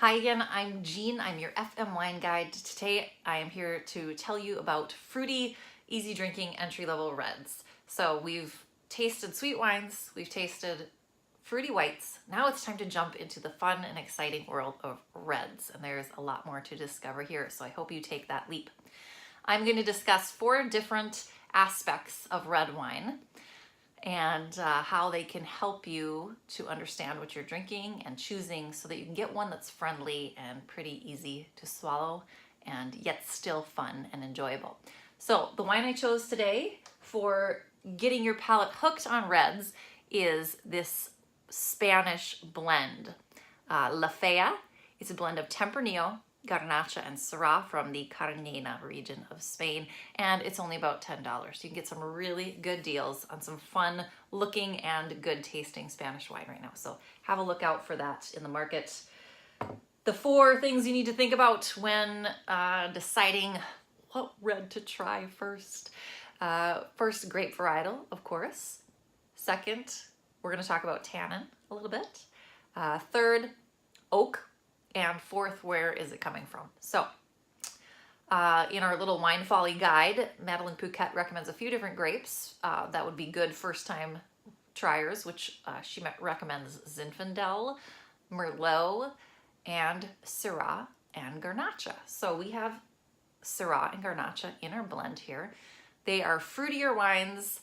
Hi again, I'm Jean. I'm your FM Wine Guide. Today I am here to tell you about fruity, easy drinking entry-level reds. So we've tasted sweet wines, we've tasted fruity whites. Now it's time to jump into the fun and exciting world of reds. And there's a lot more to discover here, so I hope you take that leap. I'm going to discuss 4 different aspects of red wine and how they can help you to understand what you're drinking and choosing so that you can get one that's friendly and pretty easy to swallow and yet still fun and enjoyable. So the wine I chose today for getting your palate hooked on reds is this Spanish blend, La Fea. It's a blend of Tempranillo, Garnacha, and Syrah from the Carnena region of Spain, and it's only about $10. You can get some really good deals on some fun looking and good tasting Spanish wine right now, so have a look out for that in the market. The 4 things you need to think about when deciding what red to try first. First, grape varietal, of course. Second, we're going to talk about tannin a little bit. Third, oak. And 4th, where is it coming from? So in our little wine folly guide, Madeline Pouquet recommends a few different grapes that would be good first-time triers, which she recommends Zinfandel, Merlot, and Syrah and Garnacha. So we have Syrah and Garnacha in our blend here. They are fruitier wines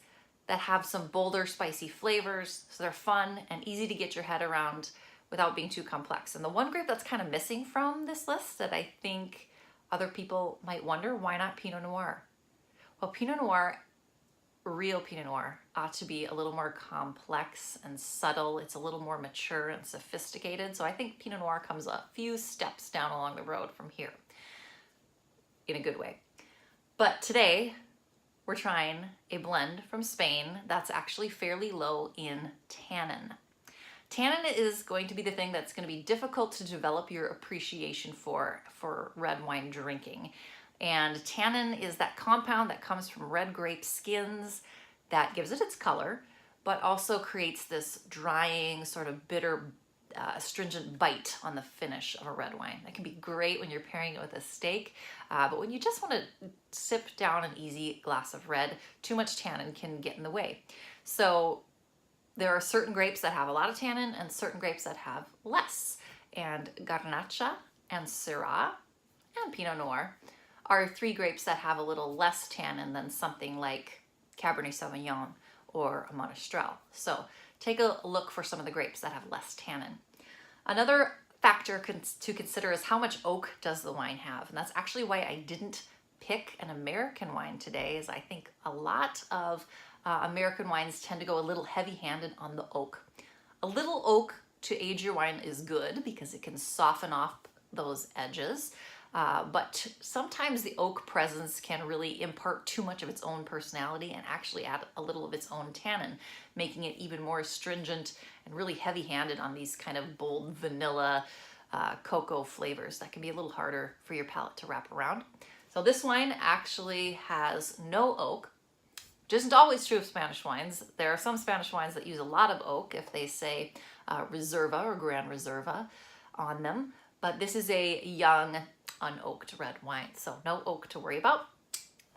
that have some bolder, spicy flavors, so they're fun and easy to get your head around without being too complex. And the one grape that's kind of missing from this list that I think other people might wonder, why not Pinot Noir? Well, Pinot Noir, real Pinot Noir, ought to be a little more complex and subtle. It's a little more mature and sophisticated. So I think Pinot Noir comes a few steps down along the road from here, in a good way. But today, we're trying a blend from Spain that's actually fairly low in tannin. Tannin is going to be the thing that's going to be difficult to develop your appreciation for red wine drinking. And tannin is that compound that comes from red grape skins that gives it its color, but also creates this drying, sort of bitter, astringent bite on the finish of a red wine. That can be great when you're pairing it with a steak, but when you just want to sip down an easy glass of red, too much tannin can get in the way. So there are certain grapes that have a lot of tannin and certain grapes that have less. And Garnacha and Syrah and Pinot Noir are 3 grapes that have a little less tannin than something like Cabernet Sauvignon or a Monastrell. So take a look for some of the grapes that have less tannin. Another factor to consider is how much oak does the wine have. And that's actually why I didn't pick an American wine today, is I think a lot of American wines tend to go a little heavy-handed on the oak. A little oak to age your wine is good because it can soften off those edges, but sometimes the oak presence can really impart too much of its own personality and actually add a little of its own tannin, making it even more astringent and really heavy-handed on these kind of bold vanilla cocoa flavors that can be a little harder for your palate to wrap around. So this wine actually has no oak, which isn't always true of Spanish wines. There are some Spanish wines that use a lot of oak if they say Reserva or Gran Reserva on them, but this is a young, unoaked red wine, so no oak to worry about.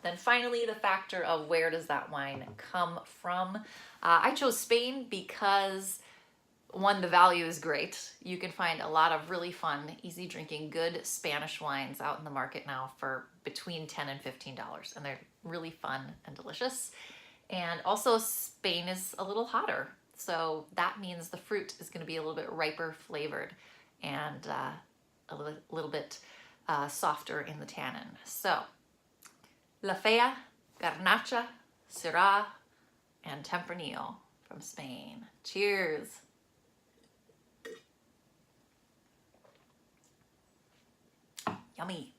Then finally, the factor of where does that wine come from? I chose Spain because, 1, the value is great. You can find a lot of really fun, easy drinking, good Spanish wines out in the market now for between $10 and $15, and they're really fun and delicious. And also Spain is a little hotter, so that means the fruit is going to be a little bit riper flavored and a little bit softer in the tannin. So La Fea, Garnacha, Syrah, and Tempranillo from Spain. Cheers! Yummy.